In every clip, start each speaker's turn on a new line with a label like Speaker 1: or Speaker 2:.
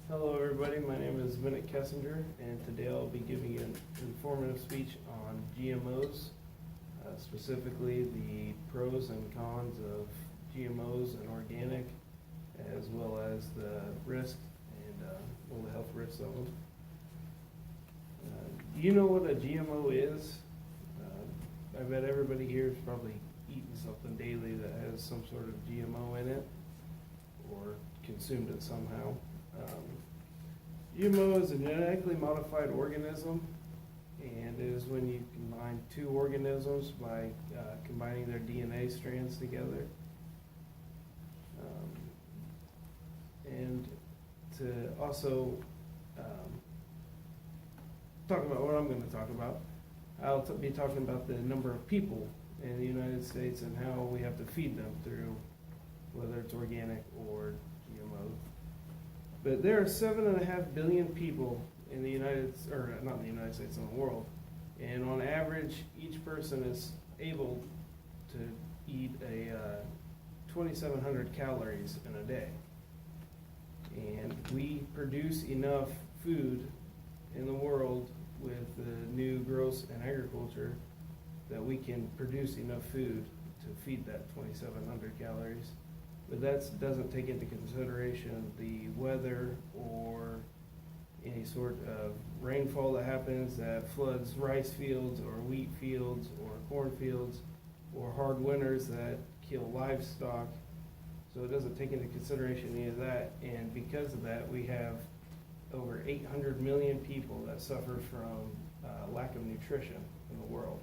Speaker 1: Hello everybody, my name is Bennet Kesinger, and today I'll be giving you an informative speech on GMOs, specifically the pros and cons of GMOs and organic, as well as the risk and all the health risks of them. Do you know what a GMO is? I bet everybody here has probably eaten something daily that has some sort of GMO in it, or consumed it somehow. GMO is a genetically modified organism, and it is when you combine two organisms by combining their DNA strands together. And to also talk about what I'm going to talk about, I'll be talking about the number of people in the United States and how we have to feed them through whether it's organic or GMO. But there are 7.5 billion people in the not in the United States, in the world. And on average, each person is able to eat 2,700 calories in a day. And we produce enough food in the world with the new growth in agriculture that we can produce enough food to feed that 2,700 calories. But that doesn't take into consideration the weather or any sort of rainfall that happens that floods rice fields or wheat fields or corn fields, or hard winters that kill livestock. So it doesn't take into consideration any of that. And because of that, we have over 800 million people that suffer from lack of nutrition in the world.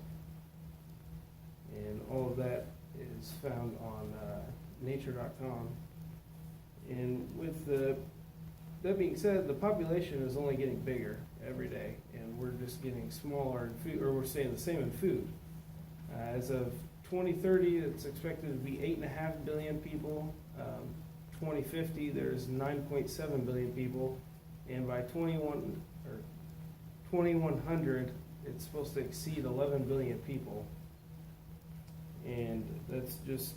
Speaker 1: And all of that is found on nature.com. And with that being said, the population is only getting bigger every day, and we're just getting smaller in food, or we're staying the same in food. As of 2030, it's expected to be 8.5 billion people. 2050, there's 9.7 billion people, and by 2100, it's supposed to exceed 11 billion people. And that's just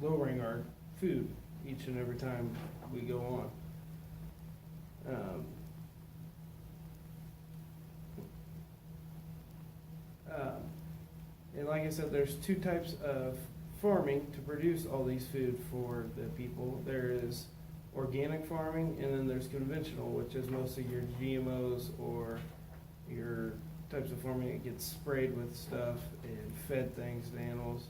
Speaker 1: lowering our food each and every time we go on. And like I said, there's two types of farming to produce all these food for the people. There is organic farming, and then there's conventional, which is most of your GMOs or your types of farming that gets sprayed with stuff and fed things to animals.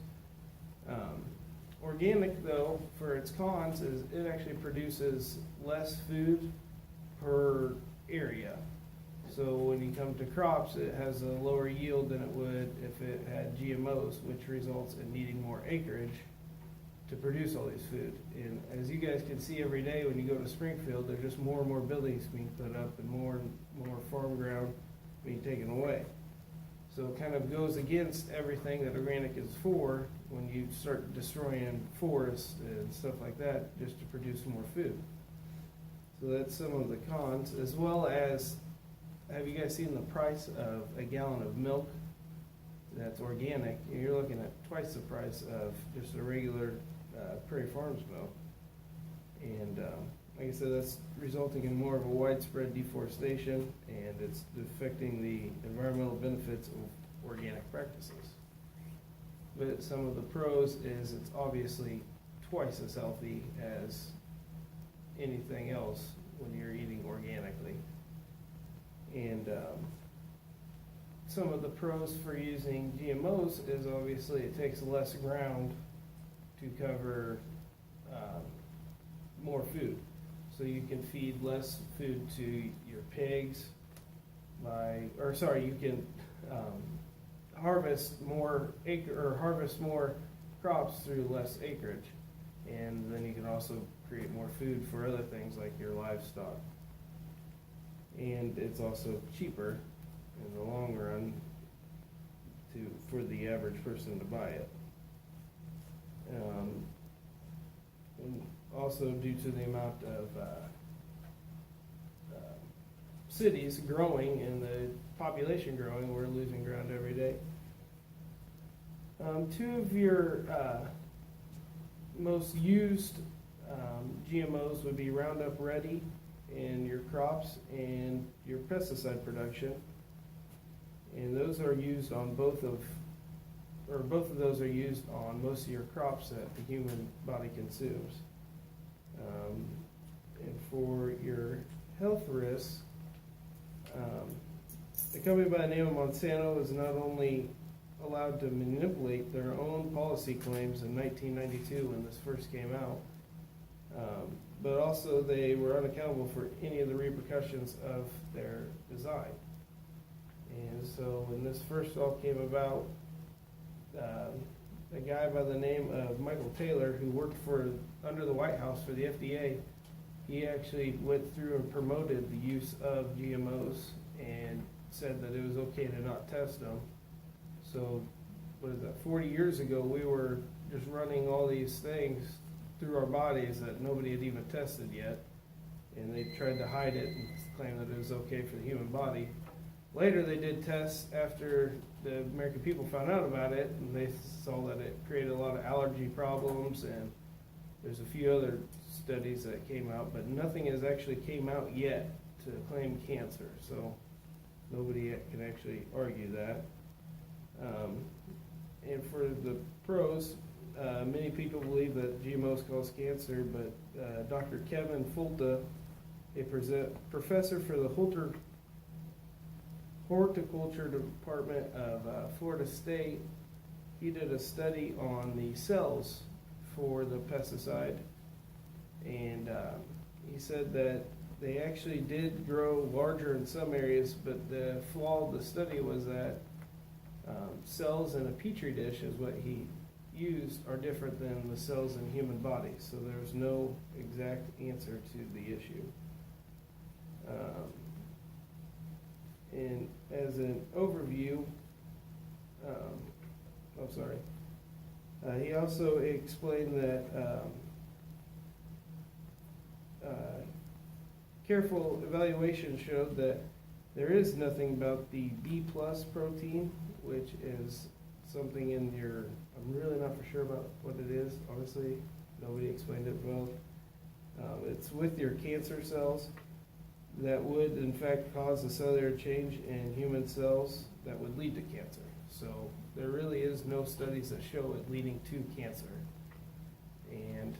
Speaker 1: Organic, though, for its cons, is it actually produces less food per area. So when you come to crops, it has a lower yield than it would if it had GMOs, which results in needing more acreage to produce all these food. And as you guys can see every day when you go to Springfield, there's just more and more buildings being put up and more farm ground being taken away. So it kind of goes against everything that organic is for when you start destroying forests and stuff like that just to produce more food. So that's some of the cons, as well as, have you guys seen the price of a gallon of milk that's organic? You're looking at twice the price of just a regular Prairie Farms milk. And like I said, that's resulting in more of a widespread deforestation, and it's affecting the environmental benefits of organic practices. But some of the pros is it's obviously twice as healthy as anything else when you're eating organically. And some of the pros for using GMOs is obviously it takes less ground to cover more food. So you can feed less food to your pigs you can harvest more crops through less acreage. And then you can also create more food for other things like your livestock. And it's also cheaper in the long run for the average person to buy it. And also due to the amount of cities growing and the population growing, we're losing ground every day. Two of your most used GMOs would be Roundup Ready in your crops and your pesticide production. And those are used on both of those are used on most of your crops that the human body consumes. And for your health risks, a company by the name of Monsanto is not only allowed to manipulate their own policy claims in 1992 when this first came out, but also they were unaccountable for any of the repercussions of their design. And so when this first all came about, a guy by the name of Michael Taylor, who worked under the White House for the FDA, he actually went through and promoted the use of GMOs and said that it was okay to not test them. So, 40 years ago, we were just running all these things through our bodies that nobody had even tested yet, and they tried to hide it and claim that it was okay for the human body. Later, they did tests after the American people found out about it, and they saw that it created a lot of allergy problems, and there's a few other studies that came out, but nothing has actually came out yet to claim cancer, so nobody can actually argue that. And for the pros, many people believe that GMOs cause cancer, but Dr. Kevin Fulta, a professor for the Horticulture Department of Florida State, he did a study on the cells for the pesticide, and he said that they actually did grow larger in some areas, but the flaw of the study was that cells in a petri dish, is what he used, are different than the cells in human bodies, so there's no exact answer to the issue. And as an overview, he also explained that careful evaluation showed that there is nothing about the B+ protein, which is something in your, I'm really not for sure about what it is, honestly, nobody explained it well. It's with your cancer cells that would in fact cause a cellular change in human cells that would lead to cancer. So there really is no studies that show it leading to cancer. And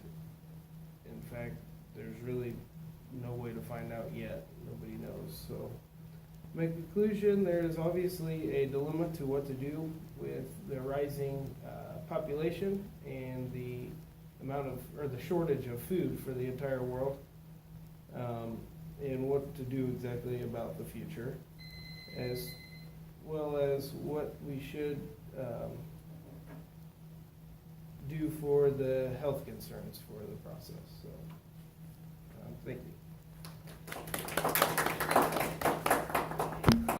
Speaker 1: in fact, there's really no way to find out yet. Nobody knows. So my conclusion, there is obviously a dilemma to what to do with the rising population and the amount of, or the shortage of food for the entire world, and what to do exactly about the future, as well as what we should do for the health concerns for the process. So.